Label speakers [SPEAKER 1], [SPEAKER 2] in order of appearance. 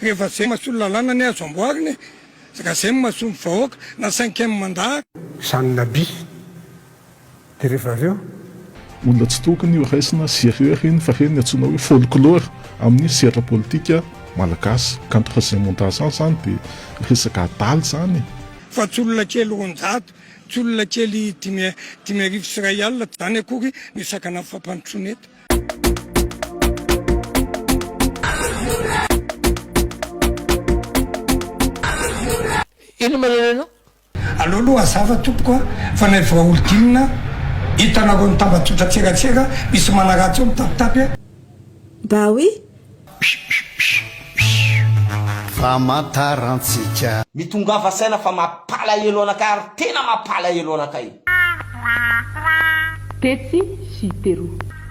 [SPEAKER 1] rehefa zay mahasoa lalàna ny azo amboariny saka zay mahasoa ny vahoaka na 5e mandat
[SPEAKER 2] zany nabi dia rehefa avy eo
[SPEAKER 3] olona tsy tokony io raisina sérieux fa reny antsoina hoe folklore amin'ny sehatra politika malagasy ka ny troisième montage zany dia resaka adaly zany
[SPEAKER 1] fa tsy olona kely 900 tsy olona kely 10,000 sy ray alina zany akory ny sakana fampanontroneta
[SPEAKER 4] ino mananao
[SPEAKER 1] aloha aloha azava tompoka fa naivora olodinina hitanareo mitambatsotra tseratsera misy manaratsy eo mitapitapy
[SPEAKER 5] Bah oui.
[SPEAKER 6] Famantarantsika
[SPEAKER 4] mitongava saina fa mapala elo anakay ary tena mapala elo anakay
[SPEAKER 7] Tetsy sy teroa